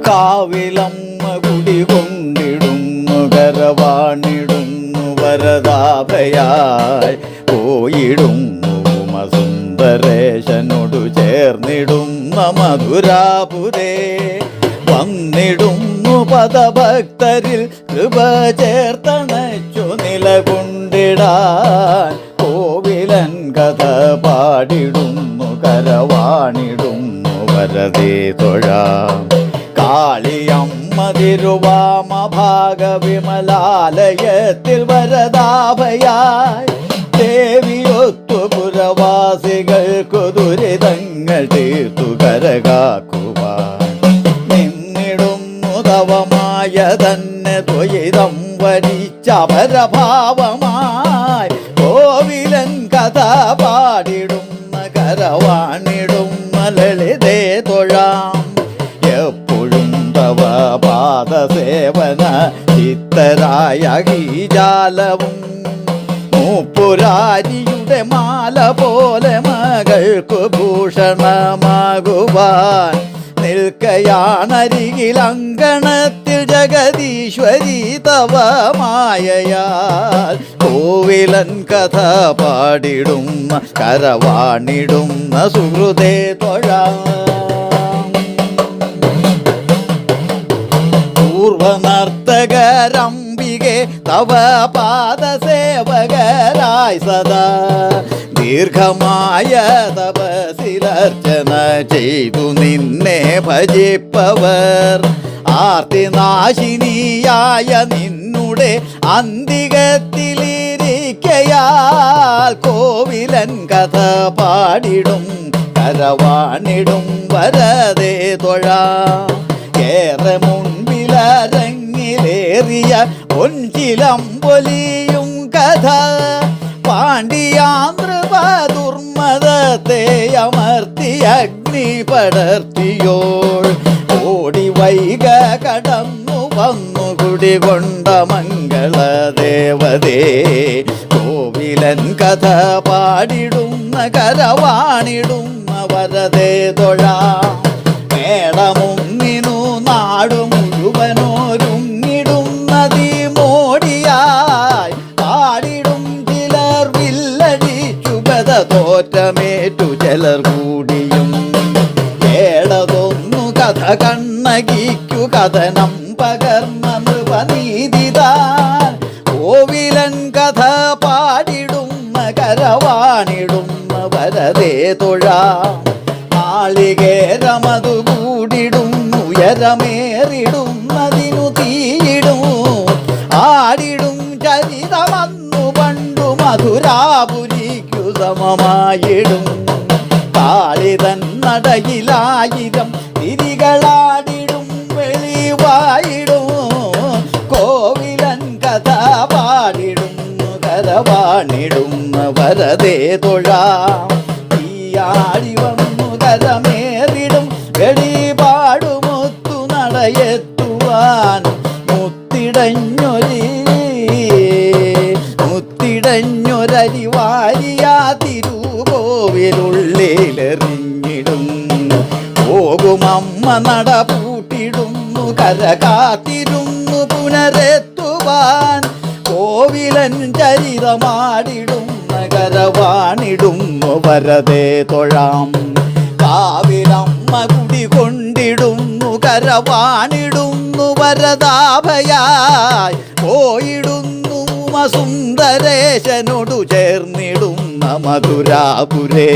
കാവിലമ്മ കുടികൊണ്ടിടുന്നു കരവാണിടുന്നു വരദാഭയായി പോയിടുന്നു സുന്ദരേശനോടു ചേർന്നിടുന്ന മധുരാപുരേ വന്നിടുന്നു പദഭക്തരിൽ കൃപ ചേർത്തണച്ചു നിലകൊണ്ടിടാൻ കോവിലൻ കഥ പാടിടുന്നു കരവാണിടുന്നു വരദേ തൊഴാം കാളിയമ്മ തിരുവാമ ഭാഗവിമലാലയത്തിൽ വരദാഭയായി ദേവിയൊത്തു പുരവാസികൾക്കു ദുരിതങ്ങൾ തീർത്തു കരകാക്കുവാൻ നിന്നിടുന്നു തവമായ തന്നെ ദ്വൈതം വരിച്ച പരഭാവമായി കോവിലൻ കഥ പാടിടുന്ന കരവാണിടുന്ന ലളിതേ തൊഴാം എപ്പോഴും തവ പാദസേവന ചിത്തരായ ഗീജാലവും മൂപ്പുരാരിയുടെ മാല പോലെ മകൾക്കു ഭൂഷണമാകുവാൻ നിൽക്കയാണരികിൽ അങ്കണത്തിൽ ജഗദീശ്വരി തവ മായയാൽ കോവിലൻ കഥ പാടിടുന്ന കരവാണിടുന്ന സുഹൃതേ തൊഴാം പൂർവനർത്തകരംബികെ തവ പാദസേവകരായി സദാ ദീർഘമായ തപസിലർച്ചന ചെയ്തു നിന്നെ ഭജിപ്പവർ ആർത്തിനാശിനിയായ നിന്നുടെ അന്തികത്തിലിരിക്കയാൽ കോവിലൻ കഥ പാടിടും കരവാണിടും വരദേ തൊഴാം ഏറെ മുൻപിലരങ്ങിലേറിയ പൊൻചിലമ്പൊലിയും കഥ പാണ്ഡിയാന്ത്രപദുർമദത്തെ അമർത്തി അഗ്നി പടർത്തിയോൾ ഓടി വൈക കടന്നു വന്നു കുടികൊണ്ട മംഗളദേവതേ കോവിലൻ കഥ പാടിടുന്ന കരവാണിടുന്ന വരദേ തൊഴാം മേളമൊന്നിനു നാടു മുഴുവനോരുങ്ങിടുന്നതി മോടിയായി പാടിടും ചിലർ വില്ലടിച്ചു ഗത തോറ്റമേറ്റു ചിലർ കൂടിയും ഏടതൊന്നു കഥ കണ്ണകിക്കു കഥനം പകർന്ന നൃപനീതിതാൻ കോവിലൻ കഥ പാടിടുന്ന കരവാണിടുന്ന വരദേ തൊഴാം നാളികേരമതു കൂടിടും ഉയരമേറിടുന്നതിനു തീയിടും ആടിടും ചരിതമന്നു പണ്ടു മധുരാപുരിക്കു സമമായിടും കാളിതൻ നടയിലായിരം തിരികളാടിടും വെളിവായിടും കോവിലൻ കഥ പാടിടും കരവാണിടുന്ന വരദേ തൊഴാം തീയാടി വന്നു കരമേറിടും വെളിപാടുമൊത്തു നടയെത്തുവാൻ മുത്തിടഞ്ഞൊരരിവാരിയാ തിരുകോവിലുള്ളിലെറിഞ്ഞിടും പോകുമമ്മ നട പൂട്ടിടുന്നു കര കാത്തിരുന്നു പുനരെത്തുവാൻ കോവിലൻ ചരിതമാടിടുന്ന കരവാണിടുന്നു വരദേ തൊഴാം കാവിലമ്മ കുടികൊണ്ടിടുന്നു കരവാണിടുന്നു വരദാഭയായി പോയിടുന്നു സുന്ദരേശനോടു ചേർന്നിടുന്ന മധുരാപുരേ